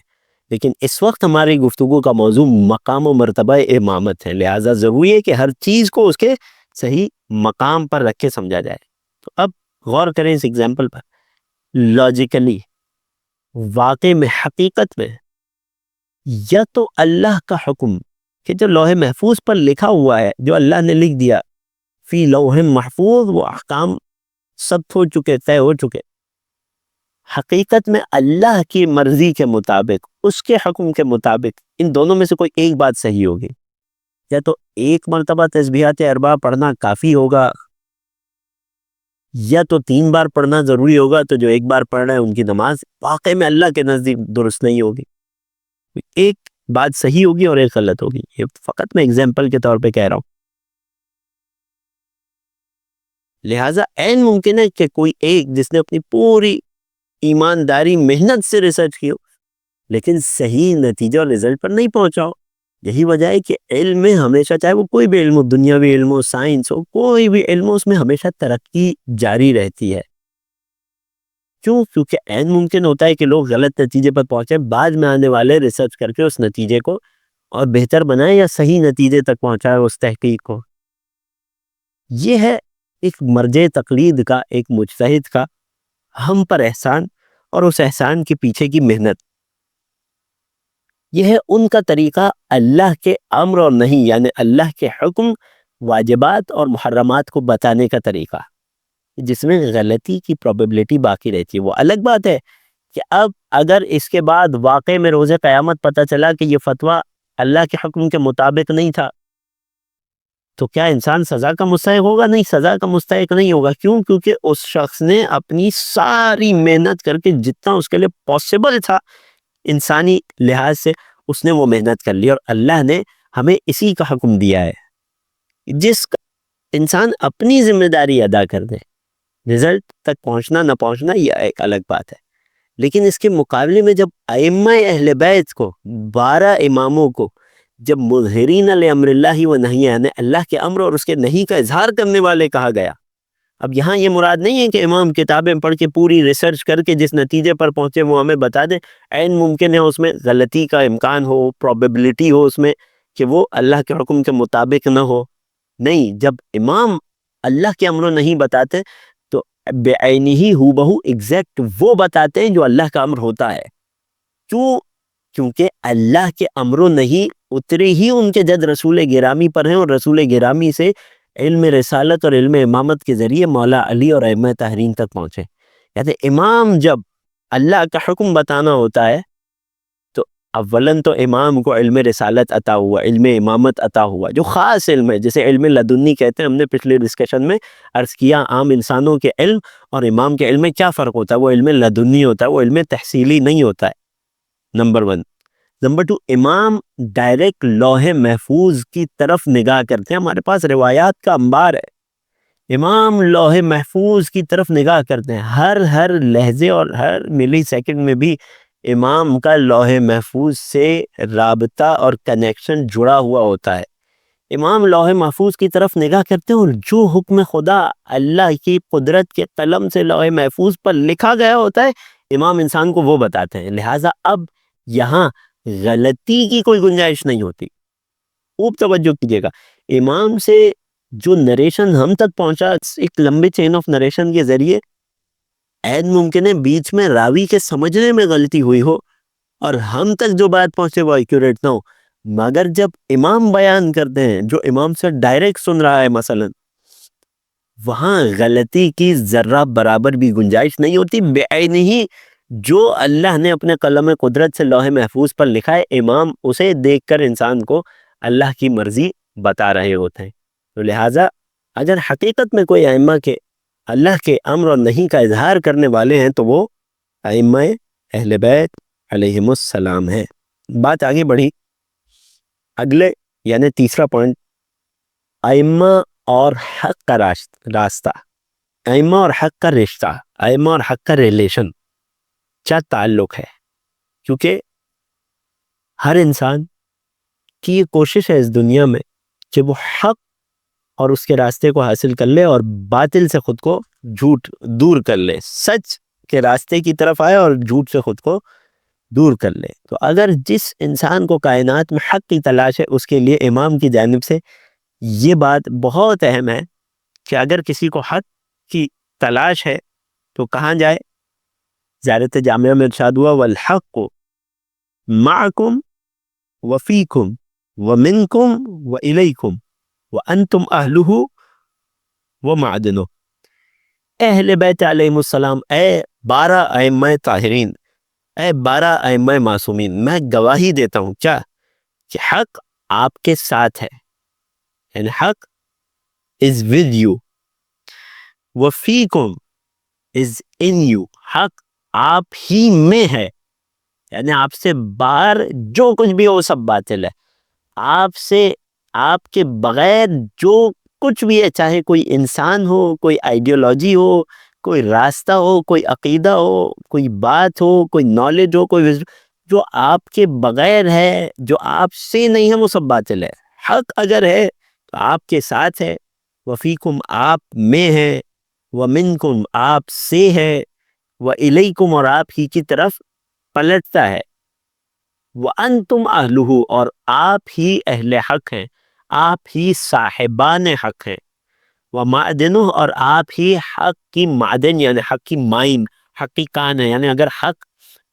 لیکن اس وقت ہماری گفتگو کا موضوع مقام و مرتبہ امامت ہے، لہٰذا ضروری ہے کہ ہر چیز کو اس کے صحیح مقام پر رکھ کے سمجھا جائے. تو اب غور کریں اس ایگزامپل پر. لاجیکلی، واقع میں، حقیقت میں، یا تو اللہ کا حکم کہ جو لوح محفوظ پر لکھا ہوا ہے، جو اللہ نے لکھ دیا فی لوح محفوظ، وہ احکام سب ہو چکے، طے ہو چکے، حقیقت میں اللہ کی مرضی کے مطابق، اس کے حکم کے مطابق ان دونوں میں سے کوئی ایک بات صحیح ہوگی. یا تو 1 مرتبہ تسبیحات اربع پڑھنا کافی ہوگا، یا تو 3 بار پڑھنا ضروری ہوگا. تو جو 1 بار پڑھ رہے ہیں ان کی نماز واقع میں اللہ کے نزدیک درست نہیں ہوگی. ایک بات صحیح ہوگی اور ایک غلط ہوگی. یہ فقط میں ایگزامپل کے طور پہ کہہ رہا ہوں. لہٰذا عین ممکن ہے کہ کوئی ایک جس نے اپنی پوری ایمانداری محنت سے ریسرچ کی ہو لیکن صحیح نتیجہ اور رزلٹ پر نہیں پہنچا ہو. یہی وجہ ہے کہ علم میں ہمیشہ، چاہے وہ کوئی بھی علم ہو، دنیاوی علم ہو، سائنس ہو، کوئی بھی علم ہو، اس میں ہمیشہ ترقی جاری رہتی ہے. کیوں؟ کیونکہ عین ممکن ہوتا ہے کہ لوگ غلط نتیجے پر پہنچے، بعد میں آنے والے ریسرچ کر کے اس نتیجے کو اور بہتر بنائیں یا صحیح نتیجے تک پہنچائے اس تحقیق کو. یہ ہے ایک مرجع تقلید کا، ایک مجتہد کا ہم پر احسان اور اس احسان کے پیچھے کی محنت. یہ ہے ان کا طریقہ اللہ کے امر اور نہیں، یعنی اللہ کے حکم، واجبات اور محرمات کو بتانے کا طریقہ، جس میں غلطی کی پروبیبلٹی باقی رہتی ہے. وہ الگ بات ہے کہ اب اگر اس کے بعد واقع میں روز قیامت پتہ چلا کہ یہ فتویٰ اللہ کے حکم کے مطابق نہیں تھا، تو کیا انسان سزا کا مستحق ہوگا؟ نہیں، سزا کا مستحق نہیں ہوگا. کیوں؟ کیونکہ اس شخص نے اپنی ساری محنت کر کے جتنا اس کے لیے پاسبل تھا انسانی لحاظ سے، اس نے وہ محنت کر لی. اور اللہ نے ہمیں اسی کا حکم دیا ہے، جس کا انسان اپنی ذمہ داری ادا کر دے، رزلٹ تک پہنچنا نہ پہنچنا یہ ایک الگ بات ہے. لیکن اس کے مقابلے میں جب ائمہ اہل بیت کو، 12 اماموں کو، جب مظہرین لامر اللہ و نہی، یعنی اللہ کے امر اور اس کے نہی کا اظہار کرنے والے کہا گیا. اب یہاں یہ مراد نہیں ہے کہ امام کتابیں پڑھ کے پوری ریسرچ کر کے جس نتیجے پر پہنچے وہ ہمیں بتا دیں. عین ممکن ہے اس میں غلطی کا امکان ہو، پروبیبلٹی ہو اس میں کہ وہ اللہ کے حکم کے مطابق نہ ہو. نہیں، جب امام اللہ کے امر نہیں بتاتے تو بعینہ ہو بہو ایگزیکٹ وہ بتاتے ہیں جو اللہ کا امر ہوتا ہے. کیوں؟ کیونکہ اللہ کے امر نہیں اترے ہی ان کے جد رسول گرامی پر ہیں، اور رسول گرامی سے علم رسالت اور علم امامت کے ذریعے مولا علی اور ائمہ طاہرین تک پہنچے. کہتے امام جب اللہ کا حکم بتانا ہوتا ہے تو اولاً تو امام کو علم رسالت عطا ہوا، علم امامت عطا ہوا، جو خاص علم ہے، جسے علم لدنی کہتے ہیں. ہم نے پچھلے ڈسکشن میں عرض کیا عام انسانوں کے علم اور امام کے علم میں کیا فرق ہوتا ہے. وہ علم لدنی ہوتا ہے، وہ علم تحصیلی نہیں ہوتا ہے. نمبر 1. نمبر 2، امام ڈائریکٹ لوح محفوظ کی طرف نگاہ کرتے ہیں. ہمارے پاس روایات کا انبار ہے. امام لوح محفوظ کی طرف نگاہ کرتے ہیں، ہر لحظے اور ہر ملی سیکنڈ میں بھی امام کا لوح محفوظ سے رابطہ اور کنیکشن جڑا ہوا ہوتا ہے. امام لوح محفوظ کی طرف نگاہ کرتے ہیں اور جو حکم خدا اللہ کی قدرت کے قلم سے لوح محفوظ پر لکھا گیا ہوتا ہے امام انسان کو وہ بتاتے ہیں. لہٰذا اب یہاں غلطی کی کوئی گنجائش نہیں ہوتی. خوب توجہ کیجیے گا، امام سے جو نریشن ہم تک پہنچا ایک لمبے چین آف نریشن کے ذریعے، عین ممکن ہے بیچ میں راوی کے سمجھنے میں غلطی ہوئی ہو اور ہم تک جو بات پہنچے وہ ایکوریٹ نہ ہو، مگر جب امام بیان کرتے ہیں جو امام سے ڈائریکٹ سن رہا ہے مثلا، وہاں غلطی کی ذرہ برابر بھی گنجائش نہیں ہوتی. بعینہ ہی جو اللہ نے اپنے قلم قدرت سے لوح محفوظ پر لکھا ہے امام اسے دیکھ کر انسان کو اللہ کی مرضی بتا رہے ہوتے ہیں. تو لہٰذا اگر حقیقت میں کوئی ائمہ کے اللہ کے امر اور نہیں کا اظہار کرنے والے ہیں تو وہ ائمہ اہل بیت علیہم السلام ہیں. بات آگے بڑھی، اگلے یعنی تیسرا پوائنٹ، ائمہ اور حق کا راستہ، ائمہ اور حق کا رشتہ، ائمہ اور حق کا ریلیشن کیا تعلق ہے. کیونکہ ہر انسان کی یہ کوشش ہے اس دنیا میں کہ وہ حق اور اس کے راستے کو حاصل کر لے اور باطل سے خود کو جھوٹ دور کر لے، سچ کے راستے کی طرف آئے اور جھوٹ سے خود کو دور کر لے. تو اگر جس انسان کو کائنات میں حق کی تلاش ہے اس کے لیے امام کی جانب سے یہ بات بہت اہم ہے کہ اگر کسی کو حق کی تلاش ہے تو کہاں جائے؟ زیارت جامعہ میں ارشاد ہوا والحق معکم وفیکم ومنکم والیکم وانتم اہلہ ومعدنہ. اہل بیت علیہم السلام، اے 12 ائمہ طاہرین، اے 12 ائمہ معصومین، میں گواہی دیتا ہوں کیا کہ حق آپ کے ساتھ ہے، یعنی حق is with you، وفیکم is in you، حق آپ ہی میں ہے، یعنی آپ سے باہر جو کچھ بھی ہو سب باطل ہے. آپ سے، آپ کے بغیر جو کچھ بھی ہے، چاہے کوئی انسان ہو، کوئی آئیڈیالوجی ہو، کوئی راستہ ہو، کوئی عقیدہ ہو، کوئی بات ہو، کوئی نالج ہو، کوئی جو آپ کے بغیر ہے، جو آپ سے نہیں ہے، وہ سب باطل ہے۔ حق اگر ہے تو آپ کے ساتھ ہے، وفیکم آپ میں ہے، ومنکم آپ سے ہے، وإلیکم اور آپ ہی کی طرف پلٹتا ہے، وانتم اہلہ اور آپ ہی اہل حق ہیں، آپ ہی صاحبان حق ہیں، ومعدنہ اور آپ ہی حق کی معدن یعنی حق کی مائن، حق کی کان ہے، یعنی اگر حق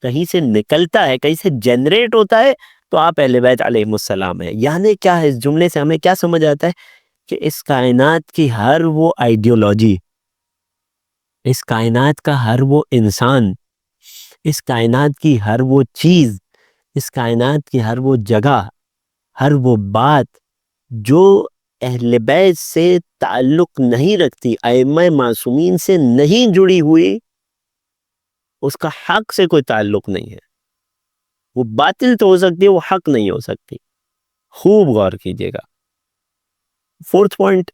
کہیں سے نکلتا ہے، کہیں سے جنریٹ ہوتا ہے تو آپ اہل بیت علیہ السلام ہیں۔ یعنی کیا ہے، اس جملے سے ہمیں کیا سمجھ آتا ہے کہ اس کائنات کی ہر وہ آئیڈیولوجی، اس کائنات کا ہر وہ انسان، اس کائنات کی ہر وہ چیز، اس کائنات کی ہر وہ جگہ، ہر وہ بات جو اہل بیت سے تعلق نہیں رکھتی، ائمہ معصومین سے نہیں جڑی ہوئی، اس کا حق سے کوئی تعلق نہیں ہے۔ وہ باطل تو ہو سکتی ہے، وہ حق نہیں ہو سکتی۔ خوب غور کیجیے گا۔ فورتھ پوائنٹ،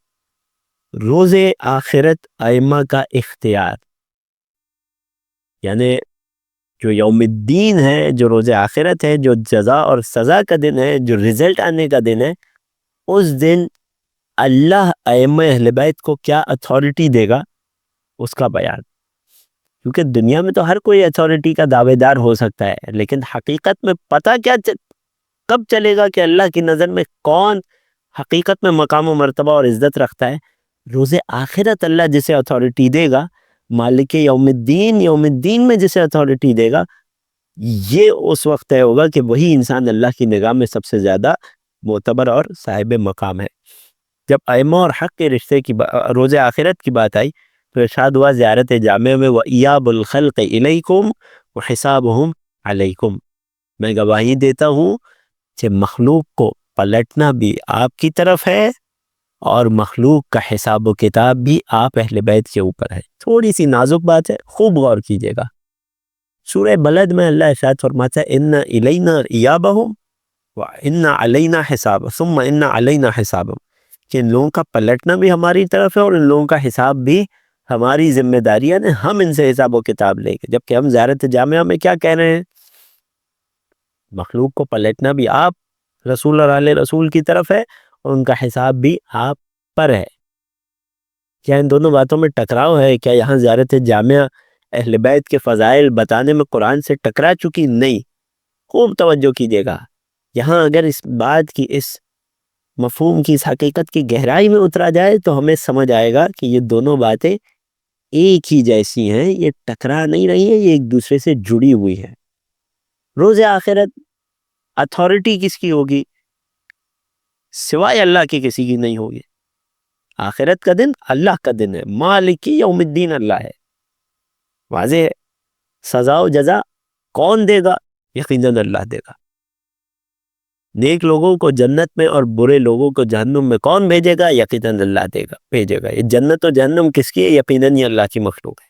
روز آخرت ائمہ کا اختیار، یعنی جو یوم الدین ہے، جو روز آخرت ہے، جو جزا اور سزا کا دن ہے، جو رزلٹ آنے کا دن ہے، اس دن اللہ ائمہ اہل بیت کو کیا اتھارٹی دے گا، اس کا بیان۔ کیونکہ دنیا میں تو ہر کوئی اتھارٹی کا دعوے دار ہو سکتا ہے، لیکن حقیقت میں پتہ کیا کب چلے گا کہ اللہ کی نظر میں کون حقیقت میں مقام و مرتبہ اور عزت رکھتا ہے؟ روز آخرت اللہ جسے اتھارٹی دے گا، مالک یوم الدین میں جسے اتھارٹی دے گا، یہ اس وقت طے ہوگا کہ وہی انسان اللہ کی نگاہ میں سب سے زیادہ معتبر اور صاحب مقام ہے۔ جب ائمہ اور حق کے رشتے کی روز آخرت کی بات آئی تو ارشاد ہوا زیارت جامع میں، وَإِيَابُ الْخَلْقِ إِلَيْكُمْ وَحِسَابُهُمْ عَلَيْكُمْ، میں گواہی دیتا ہوں کہ مخلوق کو پلٹنا بھی آپ کی طرف ہے اور مخلوق کا حساب و کتاب بھی آپ اہل بیت کے اوپر ہے۔ تھوڑی سی نازک بات ہے، خوب غور کیجیے گا۔ سورہ بلد میں اللہ ارشاد فرماتا ہے اِنَّ إِلَيْنَا إِيَابَهُمْ وَإِنَّ عَلَيْنَا حِسَابَهُمْ ثُمَّ إِنَّ عَلَيْنَا حِسَابَهُمْ، کہ ان لوگوں کا پلٹنا بھی ہماری طرف ہے اور ان لوگوں کا حساب بھی ہماری ذمہ داری ہے، ہم ان سے حساب و کتاب لیں گے۔ جبکہ ہم زیارت جامعہ میں کیا کہہ رہے ہیں؟ مخلوق کو پلٹنا بھی آپ رسول اور آل رسول کی طرف ہے اور ان کا حساب بھی آپ پر ہے۔ کیا ان دونوں باتوں میں ٹکراؤ ہے؟ کیا یہاں زیارت جامعہ اہل بیت کے فضائل بتانے میں قرآن سے ٹکرا چکی؟ نہیں۔ خوب توجہ کیجیے گا، یہاں اگر اس بات کی، اس مفہوم کی، اس حقیقت کی گہرائی میں اترا جائے تو ہمیں سمجھ آئے گا کہ یہ دونوں باتیں ایک ہی جیسی ہیں، یہ ٹکرا نہیں رہی ہیں، یہ ایک دوسرے سے جڑی ہوئی ہیں۔ روز آخرت اتھارٹی کس کی ہوگی؟ سوائے اللہ کی کسی کی نہیں ہوگی۔ آخرت کا دن اللہ کا دن ہے، مالک یوم الدین اللہ ہے۔ واضح ہے، سزا و جزا کون دے گا؟ یقیناً اللہ دے گا۔ نیک لوگوں کو جنت میں اور برے لوگوں کو جہنم میں کون بھیجے گا؟ یقیناً اللہ دے گا، بھیجے گا۔ یہ جنت و جہنم کس کی ہے؟ یقیناً یہ اللہ کی مخلوق ہے۔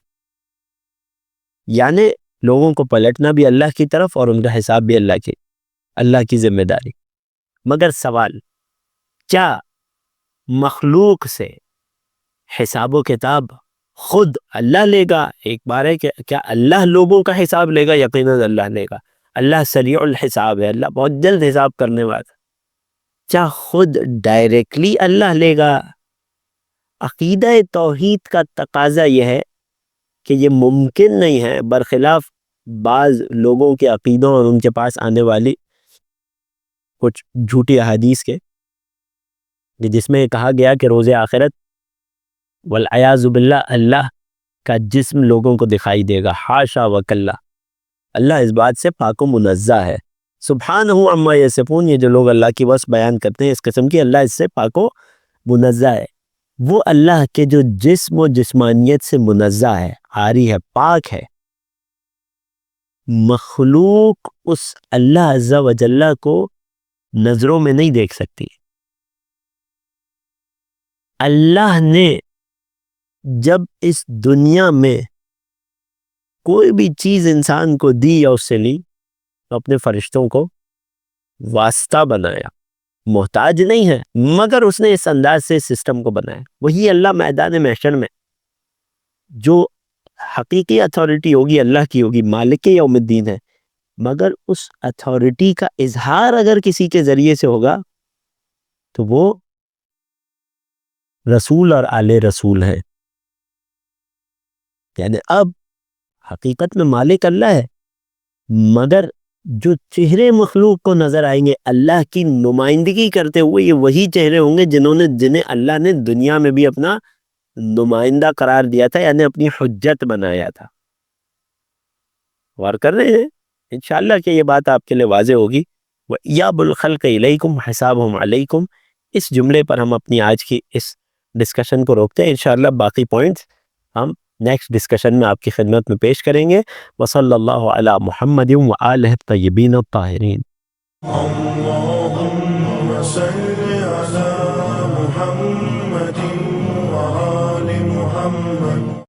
یعنی لوگوں کو پلٹنا بھی اللہ کی طرف اور ان کا حساب بھی اللہ کی ذمہ داری۔ مگر سوال، کیا مخلوق سے حساب و کتاب خود اللہ لے گا؟ ایک بار ہے کہ کیا اللہ لوگوں کا حساب لے گا؟ یقیناً اللہ لے گا۔ اللہ سریع الحساب ہے، اللہ بہت جلد حساب کرنے والا۔ کیا خود ڈائریکٹلی اللہ لے گا؟ عقیدہ توحید کا تقاضا یہ ہے کہ یہ ممکن نہیں ہے، برخلاف بعض لوگوں کے عقیدوں اور ان کے پاس آنے والی کچھ جھوٹی احادیث کے، جس میں کہا گیا کہ روز آخرت والعیاذ باللہ اللہ کا جسم لوگوں کو دکھائی دے گا۔ حاشا وکلا، اللہ اس بات سے پاک و منزہ ہے۔ سبحانہ عما یصفون، یہ جو لوگ اللہ کی وصف بیان کرتے ہیں اس قسم کی، اللہ اس سے پاک و منزہ ہے۔ وہ اللہ کے جو جسم و جسمانیت سے منزہ ہے، عاری ہے، پاک ہے۔ مخلوق اس اللہ عز و جل کو نظروں میں نہیں دیکھ سکتی۔ اللہ نے جب اس دنیا میں کوئی بھی چیز انسان کو دی یا اس سے لی تو اپنے فرشتوں کو واسطہ بنایا، محتاج نہیں ہے، مگر اس نے اس انداز سے سسٹم کو بنایا۔ وہی اللہ میدان محشر میں جو حقیقی اتھارٹی ہوگی اللہ کی ہوگی، مالک یوم الدین ہے، مگر اس اتھارٹی کا اظہار اگر کسی کے ذریعے سے ہوگا تو وہ رسول اور آل رسول ہے. یعنی اب حقیقت میں مالک اللہ ہے، مگر جو چہرے مخلوق کو نظر آئیں گے اللہ کی نمائندگی کرتے ہوئے، یہ وہی چہرے ہوں گے جنہیں اللہ نے دنیا میں بھی اپنا نمائندہ قرار دیا تھا، یعنی اپنی حجت بنایا تھا. غور کر رہے ہیں انشاءاللہ کہ یہ بات آپ کے لیے واضح ہوگی. وَإِيَابُ الْخَلْقِ إِلَيْكُمْ حِسَابُهُمْ عَلَيْكُمْ. اس جملے پر ہم اپنی آج کی اس ڈسکشن کو روکتے ہیں. انشاءاللہ باقی پوائنٹس ہم نیکسٹ ڈسکشن میں آپ کی خدمت میں پیش کریں گے. وصلی اللہ علی محمد وآلہ الطیبین الطاہرین. اللهم صل على محمد